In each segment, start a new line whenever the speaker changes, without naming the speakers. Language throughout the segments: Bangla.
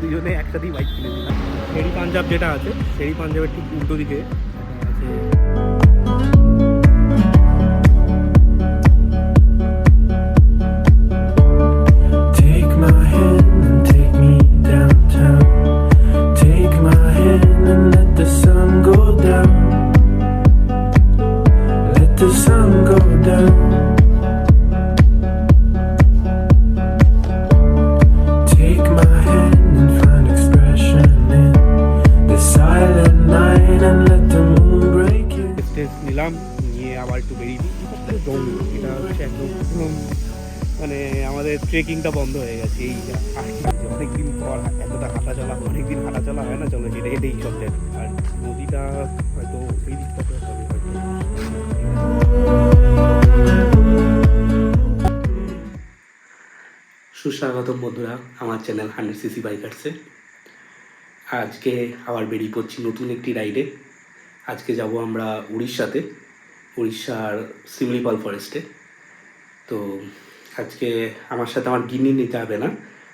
দুজনে একসাথেই বাইক কিনেছিলাম। শেরি পাঞ্জাব যেটা আছে, শেরি পাঞ্জাবের ঠিক উল্টো দিকে আছে। নিলাম, নিয়ে আবার একটু বেরিয়ে দিই। জঙ্গল, এটা হচ্ছে একদম মানে আমাদের ট্রেকিংটা বন্ধ হয়ে গেছে। এই অনেকদিন পর এতটা হাঁটা চলা, অনেকদিন হাঁটা চলা হয় না, চলো হেঁটে হেঁটেই সব দেখ। আর নদীটা হয়তো এই দিকটাতে হবে হয়তো। সুস্বাগতম বন্ধুরা আমার চ্যানেল 100cc বাইকার্সে। আজকে আবার বেরিয়ে পড়ছি নতুন একটি রাইডে। আজকে যাব আমরা উড়িষ্যাতে, উড়িষ্যার সিমলিপাল ফরেস্টে। তো আজকে আমার সাথে আমার গিন্নি নিতে হবে না,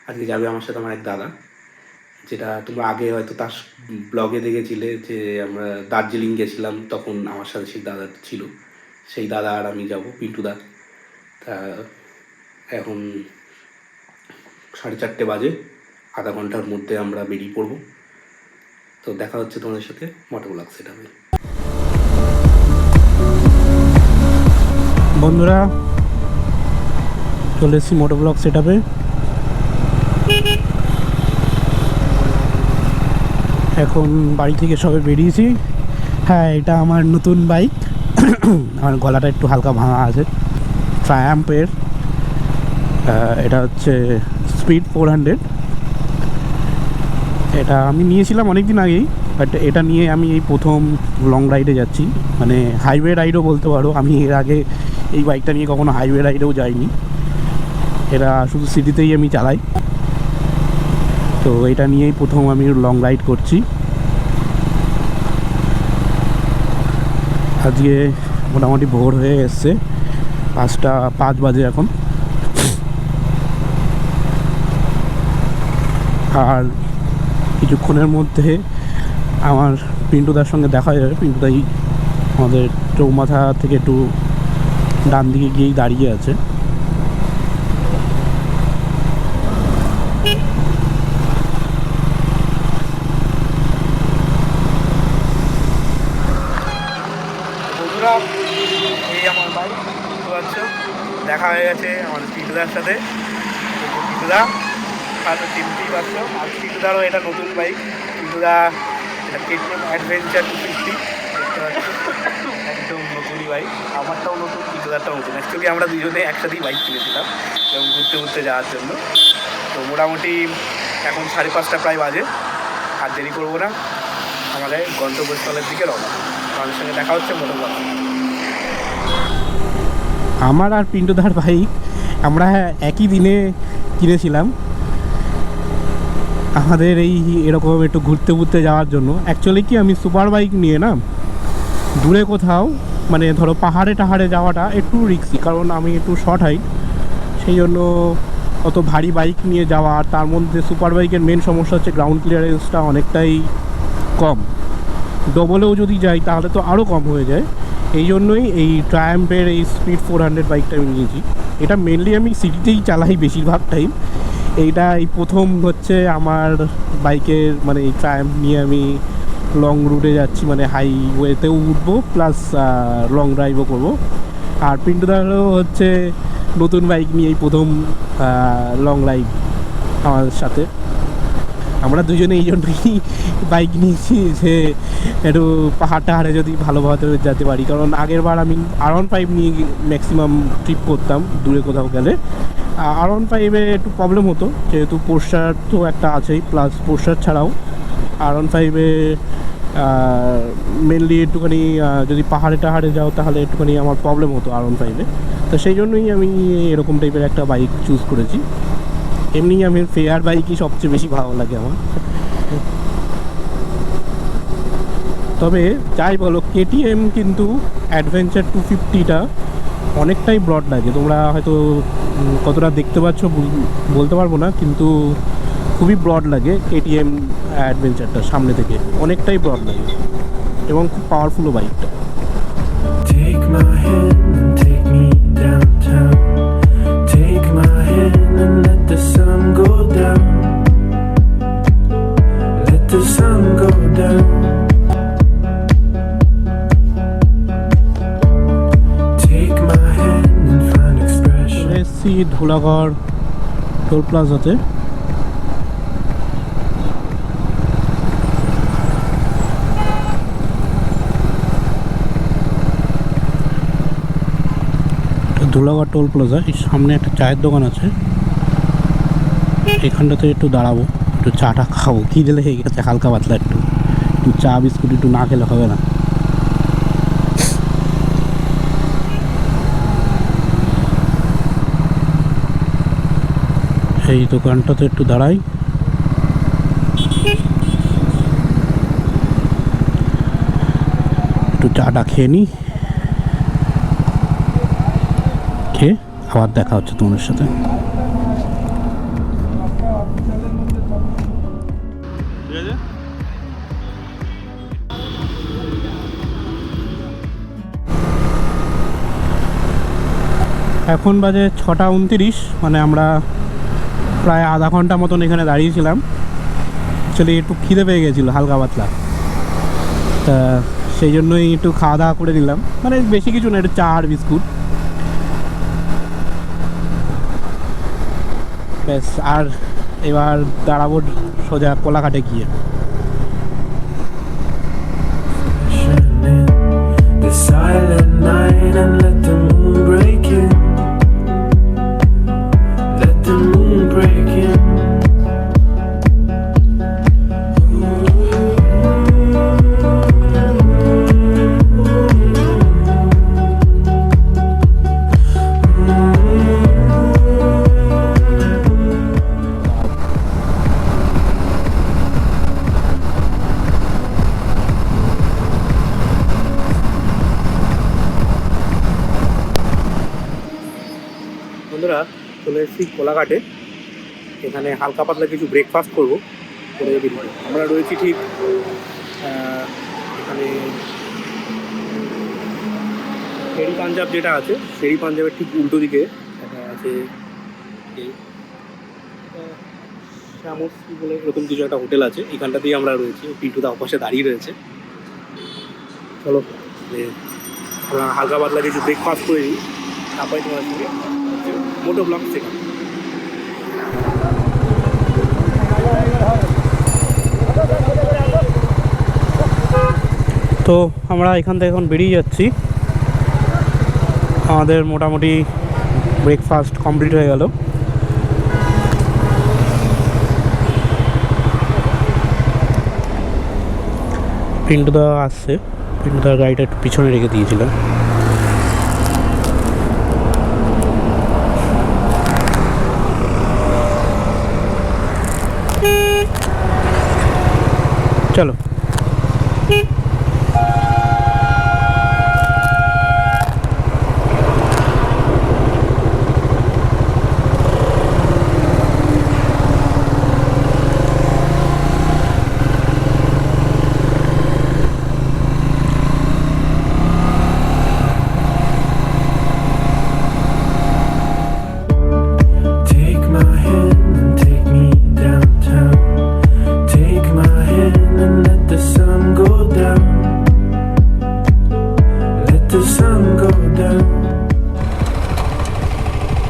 আজকে যাবে আমার সাথে আমার এক দাদা, যেটা তোমরা আগে হয়তো তার ব্লগে দেখেছিলে যে আমরা দার্জিলিং গেছিলাম, তখন আমার সাথে সেই দাদা ছিল। সেই দাদা আর আমি যাব, পিন্টু দা। তা এখন 4:30 বাজে, আধা ঘন্টার মধ্যে আমরা বেরিয়ে পড়ব। তো দেখা হচ্ছে তোমাদের সাথে মোটো ব্লগ সেটআপে। বন্ধুরা চলে এসেছি মোটো ব্লগ সেটআপে। এখন বাড়ি থেকে সবে বেরিয়েছি। হ্যাঁ, এটা আমার নতুন বাইক। আমার গলাটা একটু হালকা ভাঙা আছে। ট্রায়াম্পের এটা হচ্ছে স্পিড 400। এটা আমি নিয়েছিলাম অনেক দিন আগেই, বাট এটা নিয়ে আমি এই প্রথম লং রাইডে যাচ্ছি, মানে হাইওয়ে রাইডও বলতে পারো। আমি এর আগে এই বাইকটা নিয়ে কখনো হাইওয়ে রাইডেও যাইনি, এটা শুধু সিটিতেই আমি চালাই। তো এটা নিয়েই প্রথম আমি লং রাইড করছি। আজকে মোটামুটি ভোর হয়ে এসছে, 5:05 বাজে এখন। আর কিছুক্ষণের মধ্যে আমার পিন্টুদার সঙ্গে দেখা যাবে। পিন্টুদাই আমাদের চৌমাথা থেকে একটু ডান দিকে গিয়েই দাঁড়িয়ে আছে। বন্ধুরা এই আমার বাইক, বুঝতে পারছো, দেখা হয়ে গেছে আমার পিন্টুদার সাথে। পিন্টুদা হয়তো চিনতেই পারছো। আর পিন্টুদারও এটা নতুন বাইক। পিন্টুদা এটা কেটিএম অ্যাডভেঞ্চার 250, দেখতে পাচ্ছ, একদম নতুনই বাইক। আমারটাও নতুন, পিন্টুদারটাও নতুন। অ্যাকচুয়ালি আমরা দুজনে একসাথেই বাইক কিনেছিলাম এবং ঘুরতে ঘুরতে যাওয়ার জন্য। তো মোটামুটি এখন 5:30 প্রায় বাজে। আর দেরি করবো না, আমাদের গন্তব্যস্থলের দিকে রওনা। আমাদের সঙ্গে দেখা হচ্ছে মোটো ব্লগ। আমার আর পিন্টুদার বাইক আমরা একই দিনে কিনেছিলাম, আমাদের এই এরকম একটু ঘুরতে ঘুরতে যাওয়ার জন্য। অ্যাকচুয়ালি কি, আমি সুপার বাইক নিয়ে না দূরে কোথাও, মানে ধরো পাহাড়ে টাহাড়ে যাওয়াটা একটু রিস্কি, কারণ আমি একটু শর্ট হাইট, সেই জন্য অত ভারী বাইক নিয়ে যাওয়া। আর তার মধ্যে সুপার বাইকের মেন সমস্যা হচ্ছে গ্রাউন্ড ক্লিয়ারেন্সটা অনেকটাই কম। ডবলেও যদি যাই তাহলে তো আরও কম হয়ে যায়। এই জন্যই এই ট্রায়াম্পের এই স্পিড 400 বাইকটা আমি নিয়েছি। এটা মেনলি আমি সিটিতেই চালাই বেশিরভাগ টাইম। এইটা এই প্রথম হচ্ছে আমার বাইকের, মানে এই ট্রায়াম্প নিয়ে আমি লং রুটে যাচ্ছি, মানে হাইওয়েতেও উঠবো প্লাস লং ড্রাইভও করবো। আর পিন্টুদারও হচ্ছে নতুন বাইক নিয়ে এই প্রথম লং রাইড আমাদের সাথে। আমরা দুজনে এই জন্যই বাইক নিয়েছি যে একটু পাহাড় টাহাড়ে যদি ভালোভাবে যেতে পারি। কারণ আগের বার আমি R15 নিয়ে ম্যাক্সিমাম ট্রিপ করতাম দূরে কোথাও গেলে। R15-এ একটু প্রবলেম হতো, যেহেতু পোস্টার তো একটা আছেই, প্লাস পোস্টার ছাড়াও R15-এ মেনলি একটুখানি যদি পাহাড়ে টাহাড়ে যাও তাহলে একটুখানি আমার প্রবলেম হতো R15-এ। তো সেই জন্যই আমি এরকম টাইপের একটা বাইক চুজ করেছি। এমনি আমি ফেয়ার বাইকই সবচেয়ে বেশি ভালো লাগে আমার। তবে যাই বলো, কেটিএম কিন্তু অ্যাডভেঞ্চার 250টা অনেকটাই ব্রড লাগে। তোমরা হয়তো কতটা দেখতে পাচ্ছ বলতে পারবো না, কিন্তু খুবই ব্রড লাগে কেটিএম অ্যাডভেঞ্চারটা, সামনে থেকে অনেকটাই ব্রড লাগে এবং খুব পাওয়ারফুলও বাইকটা।
Take my hand and take me downtown. Take my hand and let the sun go down. Let the sun go down. Take my hand and find expression.
এসছি ধুলাগড় টোল প্লাজাতে। ধুলাগড় টোল প্লাজা, এই সামনে একটা চায়ের দোকান আছে, এখানটাতে একটু দাঁড়াবো, একটু চাটা খাবো, খিদে লেগে গেছে হালকা পাতলা, একটু একটু চা বিস্কুট একটু না খেলে হবে না। এই দোকানটাতে একটু দাঁড়াই, একটু চাটা খেয়ে নিই, খেয়ে আবার দেখা হচ্ছে তোমাদের সাথে। এখন বাজে 6:29, মানে আমরা প্রায় আধা ঘন্টা মতন এখানে দাঁড়িয়েছিলাম। অ্যাকচুয়ালি একটু খিদে পেয়ে গেছিলো হালকা পাতলা, তা সেই জন্যই একটু খাওয়া দাওয়া করে দিলাম, মানে বেশি কিছু না, একটু চা আর বিস্কুট ব্যাস। আর এবার দাঁড়াবো সোজা কোলাঘাটে গিয়ে।
The silent night and let the moon break in. Let the moon break in.
বন্ধুরা চলে এসেছি কোলাঘাটে, এখানে হালকা পাতলা কিছু ব্রেকফাস্ট করবো করে বেরিয়ে। আমরা রয়েছি ঠিক এখানে শেরি পাঞ্জাব যেটা আছে, শেরি পাঞ্জাবের ঠিক উল্টো দিকে আছে শ্যামশ্রী বলে এরকম কিছু একটা হোটেল আছে, এখানটাতেই আমরা রয়েছি। পিন্টু দা অপাশে দাঁড়িয়ে রয়েছে। চলো আমরা হালকা পাতলা কিছু ব্রেকফাস্ট করে নিই, তারপরে তোমার সঙ্গে মোটো ব্লগ থেকে। তো আমরা এখান থেকে এখন বেরিয়ে যাচ্ছি, আমাদের মোটামুটি ব্রেকফাস্ট কমপ্লিট হয়ে গেল। পিন্টুদা আসছে, পিন্টুদার গাড়িটা একটু পিছনে রেখে দিয়েছিলাম। চলো
Take my hand and take me downtown. Take my hand and let the sun go down. Let the sun go down.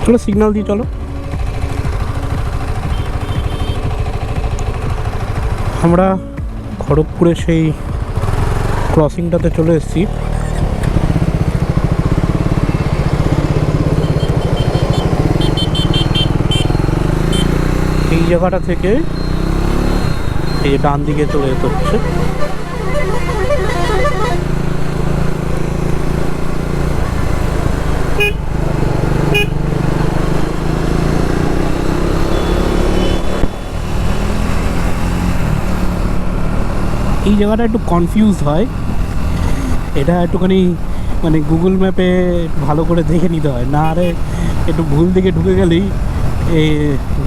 চলো সিগন্যাল দিয়ে চলো। আমরা খড়গপুরে সেই ক্রসিংটাতে চলে এসেছি। এই জায়গাটা থেকে এই ডান দিকে চলে যেতে হচ্ছে। এই জায়গাটা একটু কনফিউজ হয়, এটা একটুখানি মানে গুগল ম্যাপে ভালো করে দেখে নিতে হয়, না আরে একটু ভুল দিকে ঢুকে গেলেই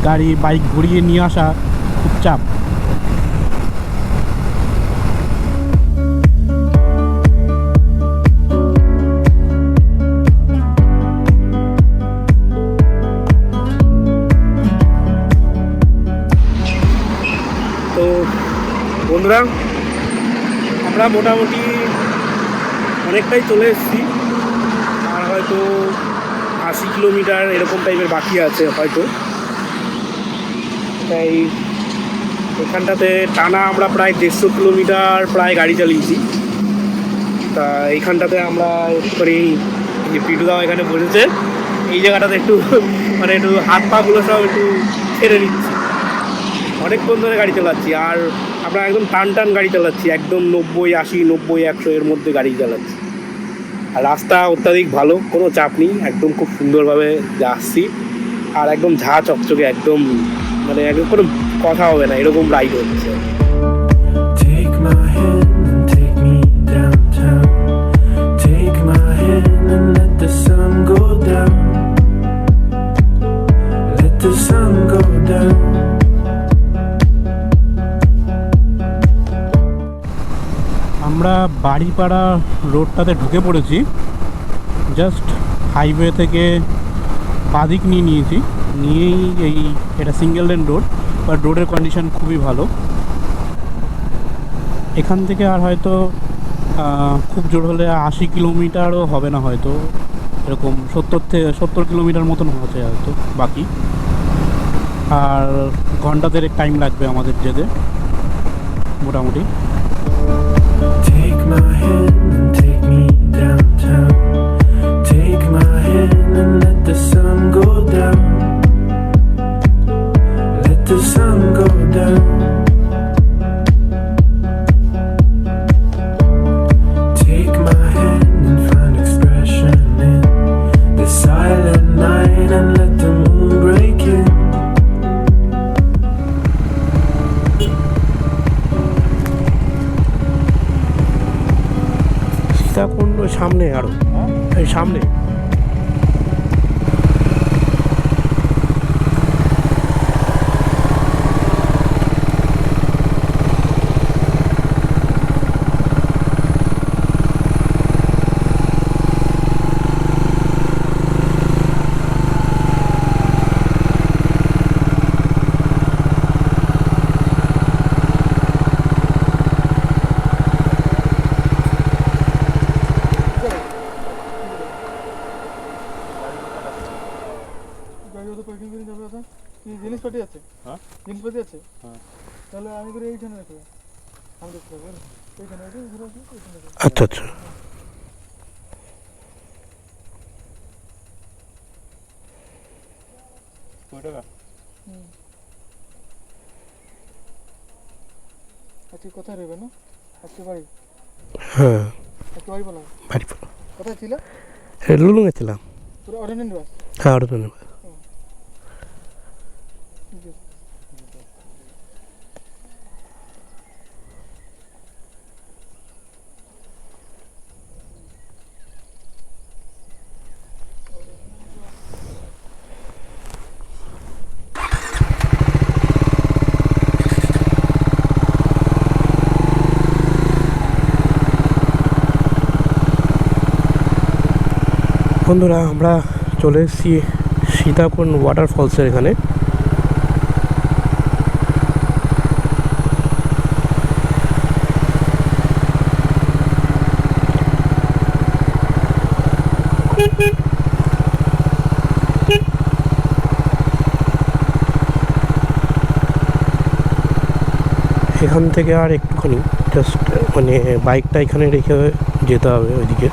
গাড়ি বাইক ঘুরিয়ে নিয়ে আসা খুব চাপ। তো বন্ধুরা, আমরা মোটামুটি অনেকটাই চলে এসেছি, আর হয়তো 80 কিলোমিটার এরকম টাইপের বাকি আছে হয়তো। তাই এখানটাতে টানা আমরা প্রায় 150 কিলোমিটার প্রায় গাড়ি চালিয়েছি। তা এইখানটাতে আমরা একটুখানি যে পিটুদাও এখানে বসেছে, এই জায়গাটাতে একটু মানে একটু হাত পাগুলো সব একটু ছেড়ে নিচ্ছি। অনেকক্ষণ ধরে গাড়ি চালাচ্ছি, আর আমরা একদম টান টান গাড়ি চালাচ্ছি, একদম 90, 80, 90, 100 এর মধ্যে গাড়ি চালাচ্ছি। আর রাস্তা অত্যাধিক ভালো, কোনো চাপ নেই, একদম খুব সুন্দরভাবে আসছি। আর একদম ঝা চকচকে, একদম মানে একদম কোনো কথা হবে না, এরকম রাইড হচ্ছে।
Take my hand and take me downtown. Take my hand and let the sun go down. Let the sun go down.
আমরা বাড়িপাড়া রোডটাতে ঢুকে পড়েছি। জাস্ট হাইওয়ে থেকে বাদিক নিয়েছি, নিয়েই এটা সিঙ্গেল লেন রোড, বাট রোডের কন্ডিশন খুবই ভালো। এখান থেকে আর হয়তো খুব জোর হলে 80 কিলোমিটারও হবে না, হয়তো এরকম 70 কিলোমিটার মতন হচ্ছে হয়তো বাকি। আর ঘন্টা দেড়েক টাইম লাগবে আমাদের যেতে মোটামুটি।
Take my hand and take me downtown. Take my hand and let the sun go down. Let the sun go down. Take my hand and find expression in the silent night and let the moon break in.
Sitakunda সামনে, আরো এই সামনে।
জিনিসপাতি আছে,
হ্যাঁ
জিনিসপাতি আছে,
হ্যাঁ।
তাহলে আমি করে এইখানে রাখবো, আমি দেখতে পাবো এইখানে রেখে ঘুরে আসবো, এইখানে রাখবো।
আচ্ছা আচ্ছা।
আজকে কোথায় রইবে না? আজকে বাড়ি,
হ্যাঁ
আজকে বাড়ি বললাম।
বাড়ি
কোথায় ছিল?
লুলুঙে ছিলাম।
পুরো অর্ডিনেন্ট বাস।
হ্যাঁ ওটা ধন্যবাদ।
ঠিক আছে।
বন্ধুরা, আমরা চলে এসেছি সীতাকুণ্ড ওয়াটারফলসের এখানে। এখান থেকে আর একটুখানি জাস্ট মানে বাইকটা এখানে রেখে যেতে হবে ওইদিকে।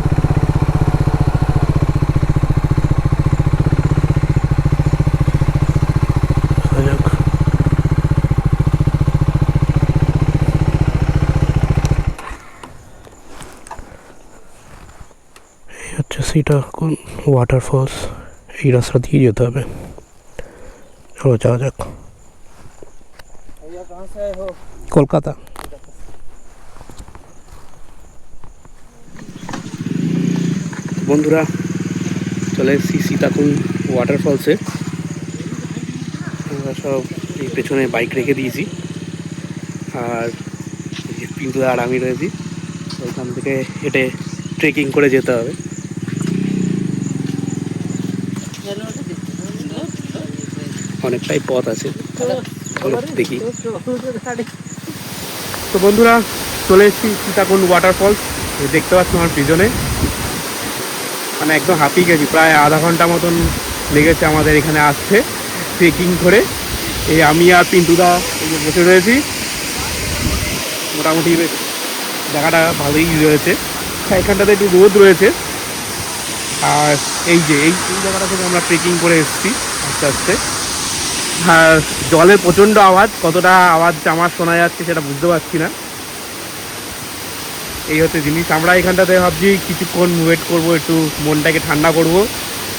সীতাকুণ্ড ওয়াটারফলস, এই রাস্তা দিয়ে যেতে হবে। চলো যাওয়া যাক। কলকাতা। বন্ধুরা, চলে এসেছি সীতাকুণ্ড ওয়াটারফলসে। আমরা সব এই পেছনে বাইক রেখে দিয়েছি, আর পিন্টু আর আমি রয়েছি। ওইখান থেকে হেঁটে ট্রেকিং করে যেতে হবে। অনেকটাই পথ আছে, চলো দেখি। তো বন্ধুরা, চলে এসেছি সীতাকুণ্ড ওয়াটারফলস। দেখতে পাচ্ছ আমার পিছনে, মানে একদম হাঁপিয়ে গেছি। প্রায় আধা ঘন্টা মতন লেগেছে আমাদের এখানে আসতে ট্রেকিং করে। এই আমি আর পিন্টুদা এই যে বসে রয়েছি। মোটামুটি বেশ জায়গাটা ভালোই রয়েছে, এখানটাতে একটু রোদ রয়েছে। আর এই যে এই জায়গাটা থেকে আমরা ট্রেকিং করে এসেছি আস্তে আস্তে। আর জলের প্রচণ্ড আওয়াজ, কতটা আওয়াজ আমার শোনা যাচ্ছে সেটা বুঝতে পারছি না। এই হচ্ছে জিনিস। আমরা এখানটাতে ভাবছি কিছুক্ষণ ওয়েট করব, একটু মনটাকে ঠান্ডা করব,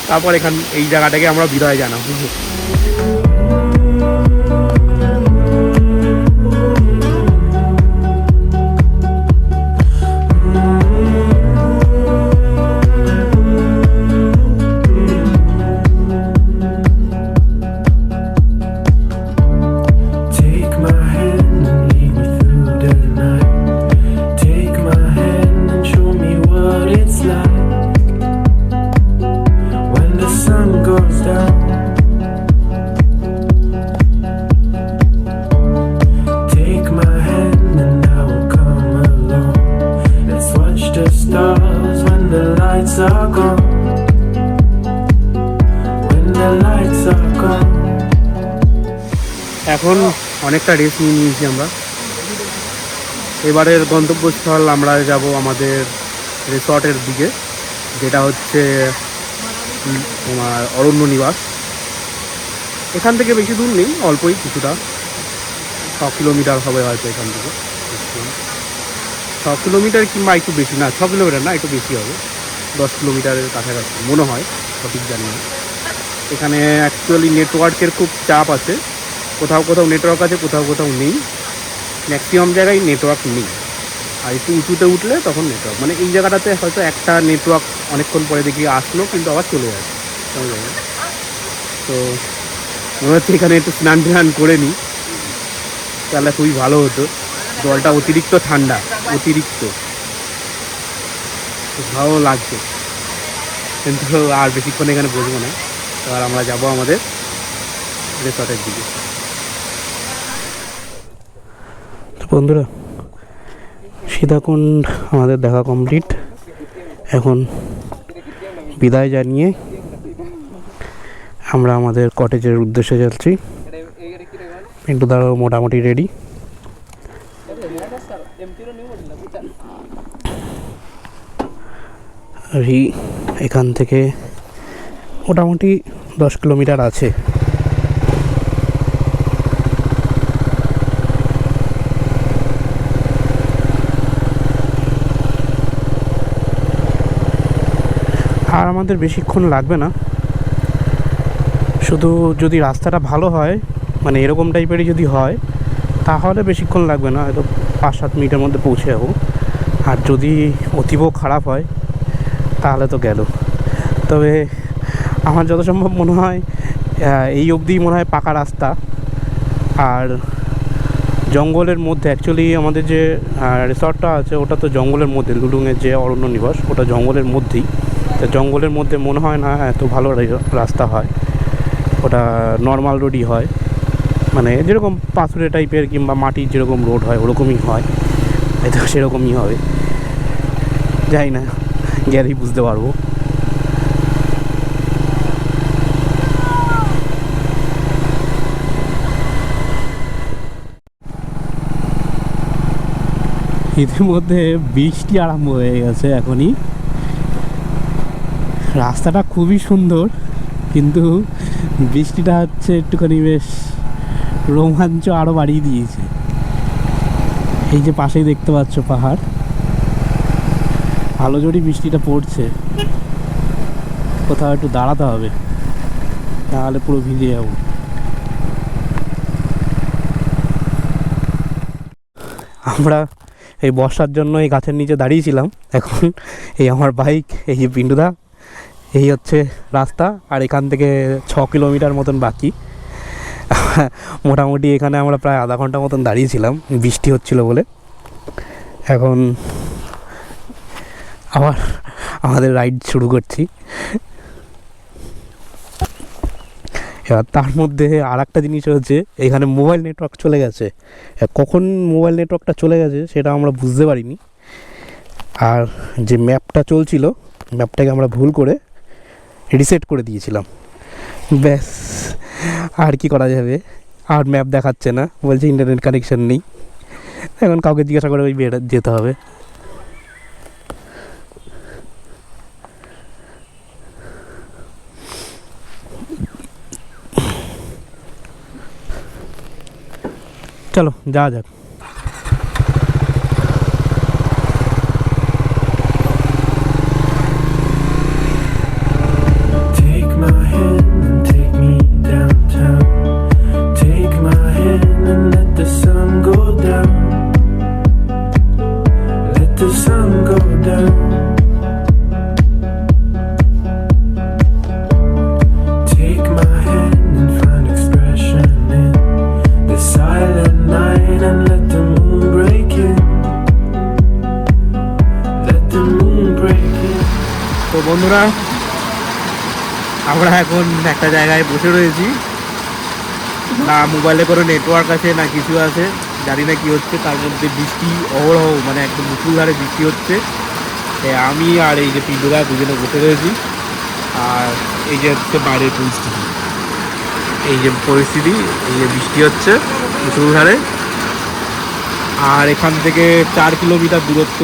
তারপর এই জায়গাটাকে আমরা বিদায় জানাবো।
Take my hand and lead me through the night. Take my hand and show me what it's like when the sun goes down. Take my hand and I will come along. Let's watch the stars when the lights are gone. When the lights are gone.
এখন অনেকটা রেস্ট নিয়ে নিয়েছি আমরা। এবারের গন্তব্যস্থল আমরা যাব আমাদের রিসর্টের দিকে, যেটা হচ্ছে তোমার অরণ্য নিবাস। এখান থেকে বেশি দূর নেই, অল্পই কিছুটা, 6 কিলোমিটার হবে হয়তো এখান থেকে। 6 কিলোমিটার কিংবা একটু বেশি, না 6 কিলোমিটার না, একটু বেশি হবে, 10 কিলোমিটারের কাছাকাছি মনে হয়, সঠিক জানি না। এখানে অ্যাকচুয়ালি নেটওয়ার্কের খুব চাপ আছে, কোথাও কোথাও নেটওয়ার্ক আছে, কোথাও কোথাও নেই। ম্যাক্সিমাম জায়গায় নেটওয়ার্ক নেই, আর একটু উঁচুতে উঠলে তখন নেটওয়ার্ক, মানে এই জায়গাটাতে হয়তো একটা নেটওয়ার্ক অনেকক্ষণ পরে দেখি আসলো, কিন্তু আবার চলে যাচ্ছে। তো মনে হচ্ছে এখানে একটু স্নান টান করে নিই, তাহলে খুবই ভালো হতো। জলটা অতিরিক্ত ঠান্ডা, অতিরিক্ত ভালো লাগছে, কিন্তু আর বেশিক্ষণ এখানে বসবো না। এবার আমরা যাবো আমাদের রিসর্টের দিকে। বন্ধুরা, সীতাকুণ্ড আমাদের দেখা কমপ্লিট। এখন বিদায় জানিয়ে আমরা আমাদের কটেজের উদ্দেশ্যে যাচ্ছি। কিন্তু তারাও মোটামুটি রেডি। এখান থেকে মোটামুটি 10 কিলোমিটার আছে। আর আমাদের বেশিক্ষণ লাগবে না, শুধু যদি রাস্তাটা ভালো হয়, মানে এরকম টাইপেরই যদি হয়, তাহলে বেশিক্ষণ লাগবে না, হয়তো 5-7 মিনিটের মধ্যে পৌঁছে যাবো। আর যদি অতীব খারাপ হয় তাহলে তো গেল। তবে আমার যত সম্ভব মনে হয় এই অবধি মনে হয় পাকা রাস্তা, আর জঙ্গলের মধ্যে। অ্যাকচুয়ালি আমাদের যে রিসর্টটা আছে ওটা তো জঙ্গলের মধ্যে, লুলুংয়ের যে অরণ্য নিবাস ওটা জঙ্গলের মধ্যেই। তো জঙ্গলের মধ্যে মনে হয় না এত ভালো রাস্তা হয়, ওটা নর্মাল রোডই হয়, মানে যেরকম পাথুরে টাইপের কিংবা মাটির যেরকম রোড হয় ওরকমই হয়, হয়তো সেরকমই হবে, যাই না, গেলেই বুঝতে পারবো। ইতিমধ্যে বৃষ্টি আরম্ভ হয়ে গেছে এখনই। রাস্তাটা খুবই সুন্দর, কিন্তু বৃষ্টিটা হচ্ছে একটুখানি বেশ রোমাঞ্চ আরও বাড়িয়ে দিয়েছে। এই যে পাশেই দেখতে পাচ্ছ পাহাড়, ভালো জোরই বৃষ্টিটা পড়ছে। কোথাও একটু দাঁড়াতে হবে, তাহলে পুরো ভিজে যাবো। আমরা এই বর্ষার জন্য এই গাছের নিচে দাঁড়িয়েছিলাম। এখন এই আমার বাইক, এই যে পিন্টুদা, এই হচ্ছে রাস্তা, আর এখান থেকে 6 কিলোমিটার মতন বাকি। মোটামুটি এখানে আমরা প্রায় আধা ঘন্টা মতন দাঁড়িয়েছিলাম বৃষ্টি হচ্ছিল বলে। এখন আবার আমাদের রাইড শুরু করছি। এবার তার মধ্যে আর একটা জিনিস হচ্ছে, এখানে মোবাইল নেটওয়ার্ক চলে গেছে। কখন মোবাইল নেটওয়ার্কটা চলে গেছে সেটা আমরা বুঝতে পারিনি। আর যে ম্যাপটা চলছিল, ম্যাপটাকে আমরা ভুল করে রিসেট করে দিয়েছিলাম। ব্যাস, আর কি করা যাবে। আর ম্যাপ দেখাচ্ছে না, বলছে ইন্টারনেট কানেকশন নেই। এখন কাউকে জিজ্ঞাসা করে ওই যেতে হবে। চলো যাওয়া যাক।
Take my hand and take me downtown. Take my hand and let the sun go down. Let the sun go down. Take my hand and find expression in the silent night and let the moon break in. Let the moon break in.
তো বন্ধুরা, আমরা এখন একটা জায়গায় বসে রয়েছি। না মোবাইলে কোনো নেটওয়ার্ক আছে না কিছু আছে, জানি না কি হচ্ছে। তার মধ্যে বৃষ্টি অহরহ, মানে একদম মুষলধারে বৃষ্টি হচ্ছে। আমি আর এই যে পিন্টুদা দুজনে বসে রয়েছি। আর এই যে হচ্ছে বাইরের পরিস্থিতি, এই যে পরিস্থিতি, এই যে বৃষ্টি হচ্ছে মুষলধারে। আর এখান থেকে 4 কিলোমিটার দূরত্ব,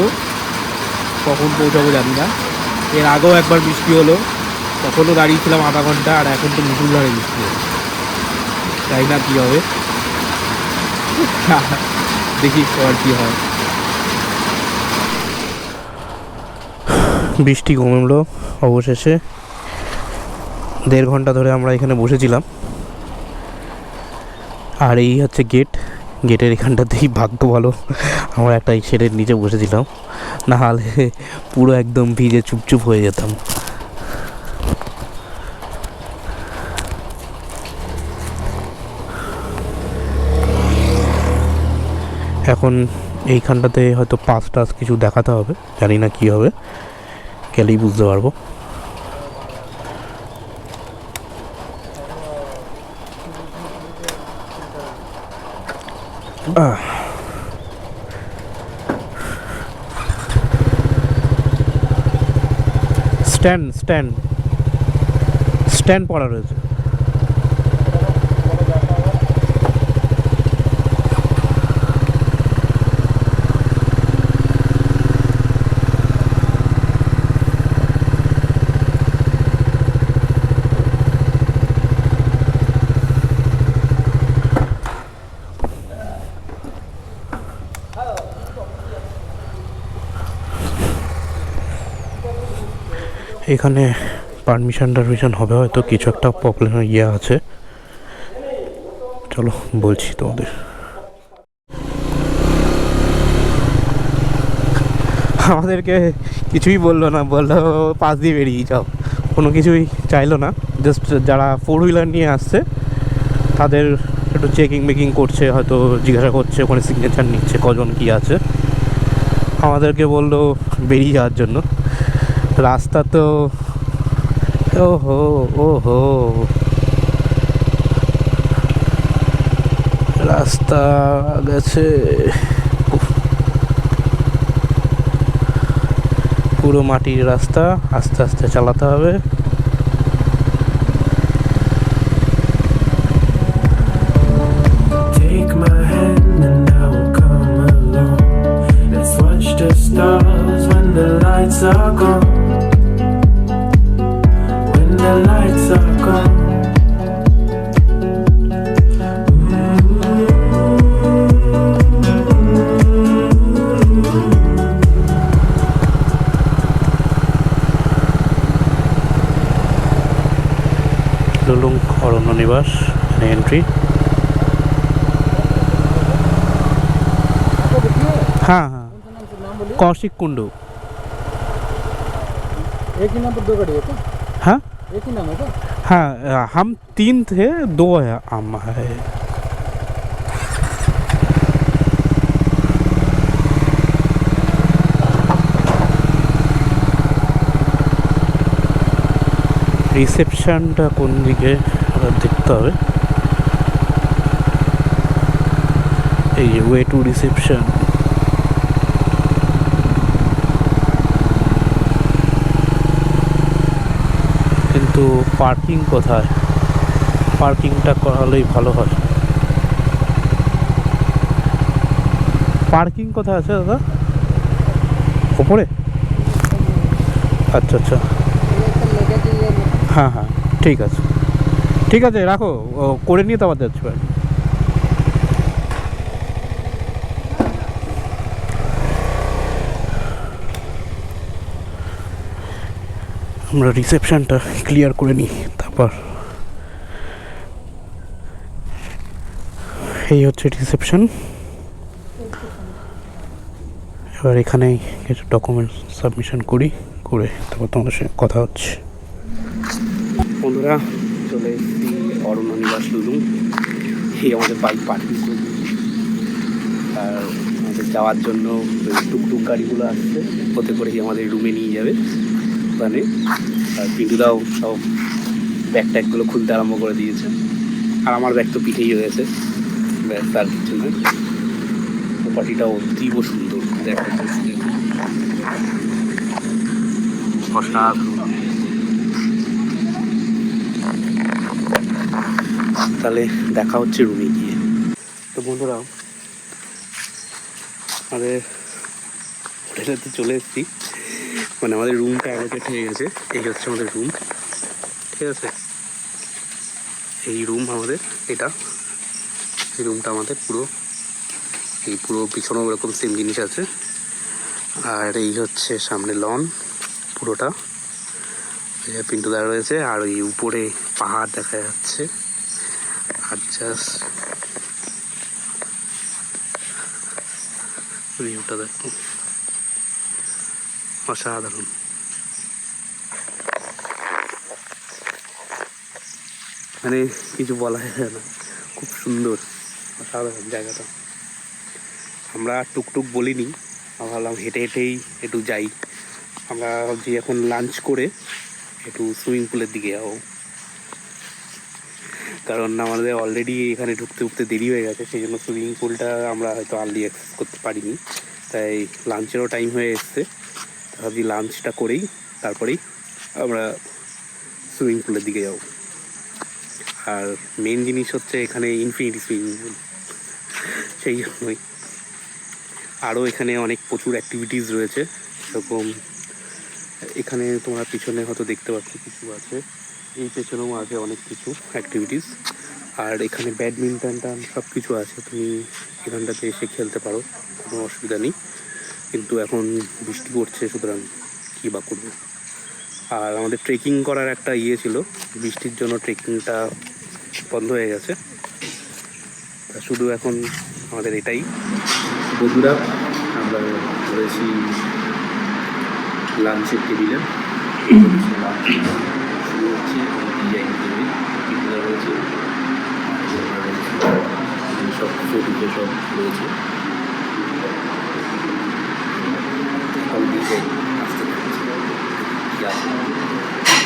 কখন পৌঁছাবো জানি না। এর আগেও একবার বৃষ্টি হলো, তখনও দাঁড়িয়েছিলাম আধা ঘন্টা। আর এখন তো মুষলধারে বৃষ্টি হলো, জানি না কী হবে। দেখি আর কী হয়। বৃষ্টি কমলো অবশেষে। 1.5 ঘন্টা ধরে আমরা এখানে বসেছিলাম। আর এই হচ্ছে গেট। গেটের এখানটাতেই ভাগ্য ভালো আমরা একটা এই শেডের নিচে বসেছিলাম, না হলে পুরো একদম ভিজে চুপচুপ হয়ে যেতাম। এখন এইখানটাতে হয়তো পাস টাস কিছু দেখাতে হবে, জানি না কী হবে, গেলেই বুঝতে পারবো। স্ট্যান্ড স্ট্যান্ড স্ট্যান্ড পড়া রয়েছে। এখানে পারমিশন হবে হয়তো, কিছু একটা প্রবলেম আছে। চলো বলছি তোমাদের। আমাদেরকে কিছুই বললো না, বললো পাশ দিয়ে বেরিয়ে যাও, কোনো কিছুই চাইলো না। জাস্ট যারা 4 হুইলার নিয়ে আসছে তাদের একটু চেকিং মেকিং করছে, হয়তো জিজ্ঞাসা করছে, ওখানে সিগনেচার নিচ্ছে কজন কি আছে। আমাদেরকে বললো বেরিয়ে যাওয়ার জন্য। রাস্তা তো ওহো ওহো, রাস্তা গেছে পুরো মাটির রাস্তা, আস্তে আস্তে চালাতে হবে।
Take my hand and I will come along. Let's watch the stars when the lights are gone. When the lights are gone.
Lulung অরণ্য নিবাস এন্ট্রি। हाँ हाँ, कौशिक कुंडू।
एक ही नाम पर 2 गाड़ी है क्या?
हाँ
एक ही नाम है क्या?
हाँ हम 3 थे, 2 है हम है। রিসেপশনটা কোন দিকে দেখতে হবে। এই যে ওয়ে টু রিসেপশন। কিন্তু পার্কিং কোথায়? পার্কিংটা করালেই ভালো হয়। পার্কিং কোথায় আছে দাদা? ওপরে? আচ্ছা আচ্ছা, হ্যাঁ হ্যাঁ ঠিক আছে, ঠিক আছে রাখো, ও করে নিয়ে তো আবার যাচ্ছি বাড়ি। আমরা রিসেপশনটা ক্লিয়ার করে নিই, তারপর এই হচ্ছে রিসেপশন। এবার এখানে কিছু ডকুমেন্টস সাবমিশন করি, করে তারপর তোমাদের সঙ্গে কথা হচ্ছে। বন্ধুরা চলে এসেছি অরণ্য নিবাস লুলুম। এই আমাদের বাইক পার্কিং করে দিয়েছি, আর আমাদের যাওয়ার জন্য টুকটুক গাড়িগুলো আসছে, ওতে করেই আমাদের রুমে নিয়ে যাবে ওখানে। আর পিন্টুদাও সব ব্যাগ ট্যাগগুলো খুলতে আরম্ভ করে দিয়েছে, আর আমার ব্যাগ তো পিঠেই হয়েছে, ব্যাগ তার কিছু নয়। পার্টিটাও অতীব সুন্দর দেখা যাচ্ছে, তাহলে দেখা হচ্ছে রুমে গিয়ে। তো বন্ধুরা আমাদের হোটেলেতে চলে এসেছি, মানে আমাদের রুমটা অ্যালোকেট হয়ে গেছে। এই হচ্ছে আমাদের রুম, ঠিক আছে, এই রুম আমাদের, এটা এই রুমটা আমাদের পুরো, এই পুরো পিছনেও এরকম সেম জিনিস আছে। আর এই হচ্ছে সামনে লন পুরোটা, পিন্টুদা রয়েছে, আর ওই উপরে পাহাড় দেখা যাচ্ছে। আর জাস্ট ভিউটা দেখো, অসাধারণ। মানে কিছু বলা যায় না, খুব সুন্দর, অসাধারণ জায়গাটা। আমরা টুকটুক বলিনি, ভাবলাম হেঁটে হেঁটেই একটু যাই। আমরা ভাবছি এখন লাঞ্চ করে একটু সুইমিং পুলের দিকে যাবো, কারণ আমাদের অলরেডি এখানে ঢুকতে ঢুকতে দেরি হয়ে গেছে, সেই জন্য সুইমিং পুলটা আমরা হয়তো আর্লি অ্যাক্সেস করতে পারিনি, তাই লাঞ্চেরও টাইম হয়ে এসছে। ভাবছি লাঞ্চটা করেই তারপরেই আমরা সুইমিং পুলের দিকে যাব। আর মেন জিনিস হচ্ছে এখানে ইনফিনিটি সুইমিং পুল, সেই জন্যই। আরও এখানে অনেক প্রচুর অ্যাক্টিভিটিস রয়েছে, এরকম এখানে তোমরা পিছনে হয়তো দেখতে পাচ্ছ কিছু আছে, এই পেছনেও আছে অনেক কিছু অ্যাক্টিভিটিস। আর এখানে ব্যাডমিন্টন টান সব কিছু আছে, তুমি এখানটাতে এসে খেলতে পারো, কোনো অসুবিধা নেই। কিন্তু এখন বৃষ্টি পড়ছে, সুতরাং কী বা করবো। আর আমাদের ট্রেকিং করার একটা ইয়ে ছিল, বৃষ্টির জন্য ট্রেকিংটা বন্ধ হয়ে গেছে, তা শুধু এখন আমাদের এটাই। বন্ধুরা আমরা রয়েছি লাঞ্চের টেবিলে, শুরু হচ্ছে ডিজাইন টেবিল, পিঠা রয়েছে, সব ফটো সব রয়েছে, সব ডিজাইন আসতে থাকছে।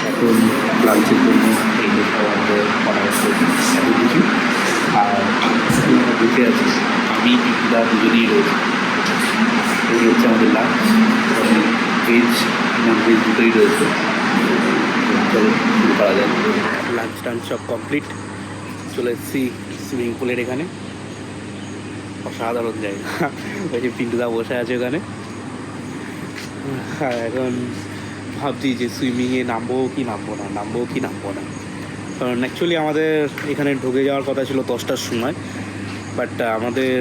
এখন লাঞ্চের জন্য এই যে আমাদের করা হচ্ছে এত কিছু। আর বুঝে আছে আমি পিঠা দুজনেই রয়েছে। এই হচ্ছে আমাদের লাঞ্চ, ভেজ নন ভেজ দুটোই রয়েছে। চলো শুরু করা যায়। লাঞ্চ টাঞ্চ সব কমপ্লিট, চলে এসেছি সুইমিং পুলের এখানে, অসাধারণ জায়গা। ওই যে পিন্টুদা বসে আছে ওখানে। এখন ভাবছি যে সুইমিংয়ে নামবো কি নামবো না, কারণ অ্যাকচুয়ালি আমাদের এখানে ঢুকে যাওয়ার কথা ছিল 10টার সময়, বাট আমাদের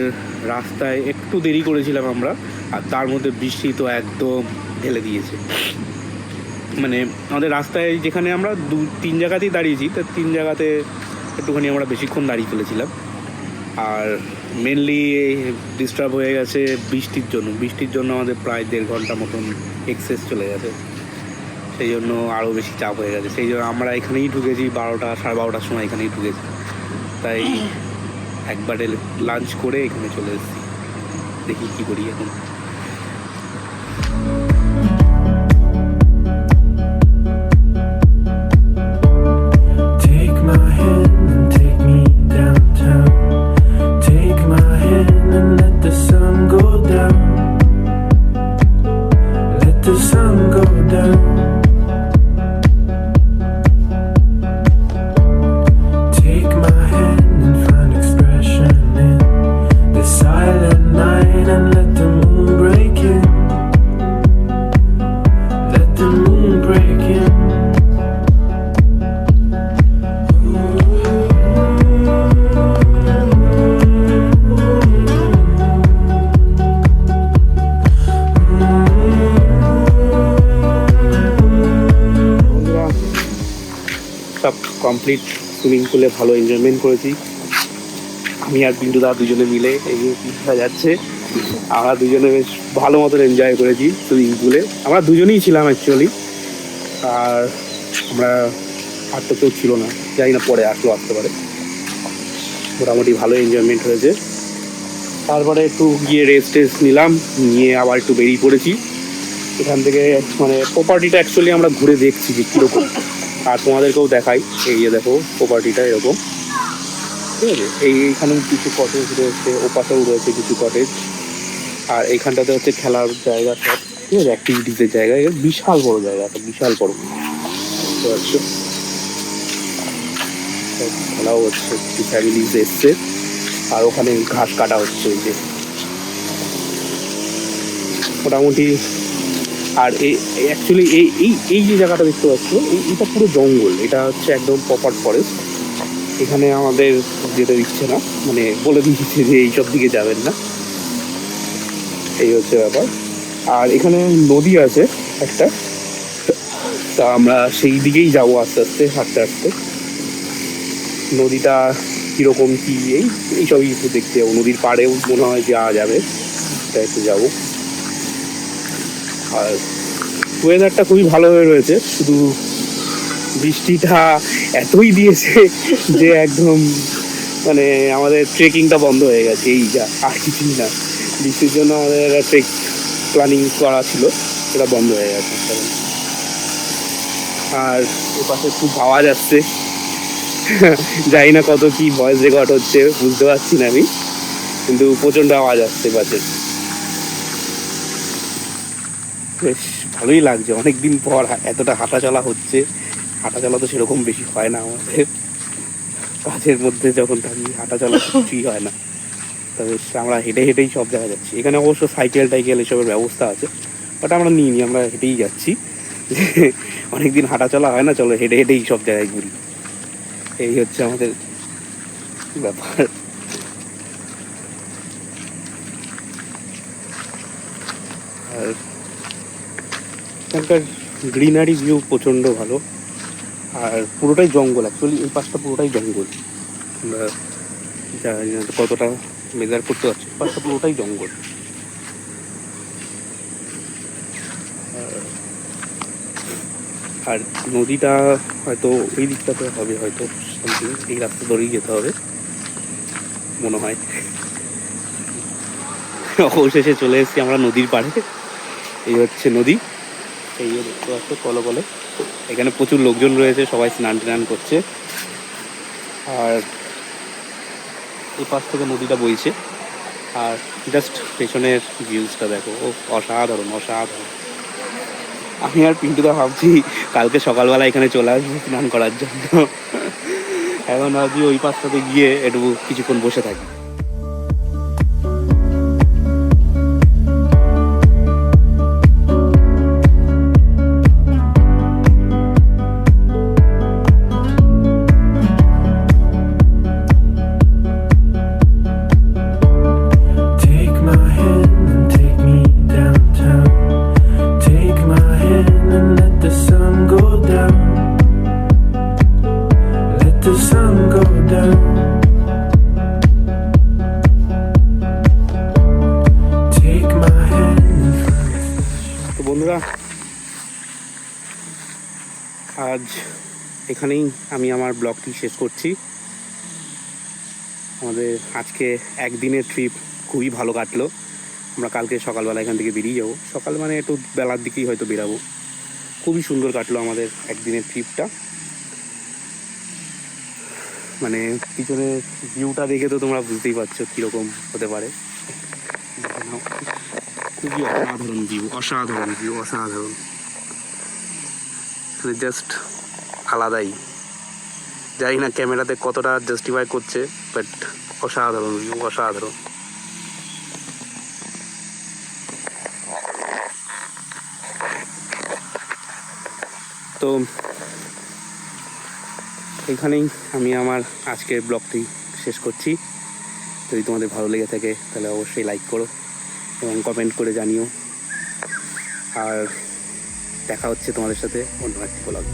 রাস্তায় একটু দেরি করেছিলাম আমরা, আর তার মধ্যে বৃষ্টি তো একদম ঢেলে দিয়েছে। মানে আমাদের রাস্তায় যেখানে আমরা 2-3 জায়গাতেই দাঁড়িয়েছি, তো 3 জায়গাতে একটুখানি আমরা বেশিক্ষণ দাঁড়িয়ে ফেলেছিলাম। আর মেনলি ডিস্টার্ব হয়ে গেছে বৃষ্টির জন্য আমাদের প্রায় 1.5 ঘন্টা মতন এক্সেস চলে গেছে। সেই জন্য আরও বেশি চাপ হয়ে গেছে। সেই জন্য আমরা এখানেই ঢুকেছি 12টা 12:30 সময় এখানেই ঢুকেছি, তাই একবারে লাঞ্চ করে এখানে চলে এসেছি। দেখি কী করি এখন।
Take my hand and take me downtown. Take my hand and let the sun go down. Let the sun go down. Take my hand and find expression in the silent night and let the moon break in. Let the moon break in.
সব কমপ্লিট, সুইমিং পুলে ভালো এনজয়মেন্ট করেছি আমি আর পিন্টু দা দুজনে মিলে। এই দেখা যাচ্ছে আমরা দুজনে বেশ ভালো মতন এনজয় করেছি সুইমিং পুলে। আমরা দুজনেই ছিলাম অ্যাকচুয়ালি, আর আমরা আর তো কেউ ছিল না, জানি না পরে আসতে পারে। মোটামুটি ভালো এনজয়মেন্ট হয়েছে। তারপরে একটু গিয়ে রেস্ট নিলাম, নিয়ে আবার একটু বেরিয়ে পড়েছি এখান থেকে। মানে প্রপার্টিটা অ্যাকচুয়ালি আমরা ঘুরে দেখছি যে কীরকম, আর তোমাদেরকেও দেখাই। এই যে দেখো প্রপার্টিটা এরকম, ঠিক আছে। এইখানে কিছু কটেজ রয়েছে, ওপাশেও রয়েছে কিছু কটেজ, আর এইখানটাতে হচ্ছে খেলার জায়গা সব, ঠিক আছে, অ্যাক্টিভিটিসের জায়গা। বিশাল বড় জায়গা, বিশাল বড়, বুঝতে পারছো। খেলাও হচ্ছে, কিছু ফ্যামিলিজ এসছে, আর ওখানে ঘাস কাটা হচ্ছে ওই যে মোটামুটি। আর অ্যাকচুয়ালি এই যে জায়গাটা দেখতে পাচ্ছ, এটা পুরো জঙ্গল, এটা হচ্ছে একদম প্রপার ফরেস্ট। এখানে আমাদের যেতে দিচ্ছে না, মানে বলে দিচ্ছে যে এইসব দিকে যাবেন না, এই হচ্ছে ব্যাপার। আর এখানে নদী আছে একটা, তা আমরা সেই দিকেই যাবো আস্তে আস্তে, হাঁটতে হাঁটতে। নদীটা কীরকম কী এইসবই একটু দেখতে যাবো। নদীর পাড়েও মনে হয় যাওয়া যাবে, এটা একটু যাবো। আর ওয়েদারটা খুবই ভালো হয়ে রয়েছে, শুধু বৃষ্টিটা এতই দিয়েছে যে একদম মানে আমাদের ট্রেকিংটা বন্ধ হয়ে গেছে। এই যা, আর কিছুই না। বৃষ্টির জন্য আমাদের একটা ট্রেক প্ল্যানিং করা ছিল, সেটা বন্ধ হয়ে গেছে। আর এ পাশে খুব আওয়াজ আসছে, জানি না কত কি ভয়েস রেকর্ড হচ্ছে বুঝতে পারছি না আমি, কিন্তু প্রচণ্ড আওয়াজ আসছে পাশে। বেশ ভালোই লাগছে, অনেকদিন পর এতটা হাঁটাচলা হচ্ছে। হাঁটাচলা তো সেরকম বেশি হয় না আমাদের, কাজের মধ্যে যখন থাকি হাঁটাচলা কিছুই হয় না। তবে আমরা হেঁটে হেঁটেই সব জায়গায় যাচ্ছি। এখানে অবশ্য সাইকেল টাইকেল এসবের ব্যবস্থা আছে, বাট আমরা নিইনি, আমরা হেঁটেই যাচ্ছি। অনেকদিন হাঁটাচলা হয় না, চলো হেঁটে হেঁটেই সব জায়গায় ঘুরি। এই হচ্ছে আমাদের ব্যাপার। আর এখানকার গ্রিনারি ভিউ প্রচণ্ড ভালো, আর পুরোটাই জঙ্গল। অ্যাকচুয়ালি এই পাশটা পুরোটাই জঙ্গল, আমরা জানি না কতটা মেজার করতে পারছি। পাশটা পুরোটাই জঙ্গল। আর নদীটা হয়তো ওই দিকটাতে হবে, হয়তো সামথিং এই রাস্তা ধরেই যেতে হবে মনে হয়। অবশেষে চলে এসেছি আমরা নদীর পাড়ে। এই হচ্ছে নদী, এই যে দেখতে পাচ্ছ কলে কলে। এখানে প্রচুর লোকজন রয়েছে, সবাই স্নান টান করছে। আর এই পাশ থেকে নদীটা বইছে, আর জাস্ট পেছনের ভিউজটা দেখো, ও অসাধারণ অসাধারণ। আমি আর পিন্টুদা ভাবছি কালকে সকালবেলা এখানে চলে আসবো স্নান করার জন্য। এখন ভাবছি ওই পাশটাতে গিয়ে একটু কিছুক্ষণ বসে থাকি।
The sun go down.
আজ এখানেই আমি আমার ব্লগটি শেষ করছি। আমাদের আজকে একদিনের ট্রিপ খুবই ভালো কাটলো। আমরা কালকে সকালবেলা এখান থেকে বেরিয়ে যাবো, সকাল মানে একটু বেলার দিকেই হয়তো বেরাবো। খুবই সুন্দর কাটলো আমাদের একদিনের ট্রিপটা। মানে পিছনে ভিউটা দেখে তো তোমরা বুঝতেই পারছো কীরকম হতে পারে। খুবই অসাধারণ ভিউ, অসাধারণ ভিউ, অসাধারণ, জাস্ট আলাদাই। জানি না ক্যামেরাতে কতটা জাস্টিফাই করছে, বাট অসাধারণ ভিউ, অসাধারণ। তো এইখানেই আমি আমার আজকের ব্লগটি শেষ করছি। যদি তোমাদের ভালো লেগে থাকে তাহলে অবশ্যই লাইক করো এবং কমেন্ট করে জানিও। আর দেখা হচ্ছে তোমাদের সাথে অন্য একটি ব্লগে।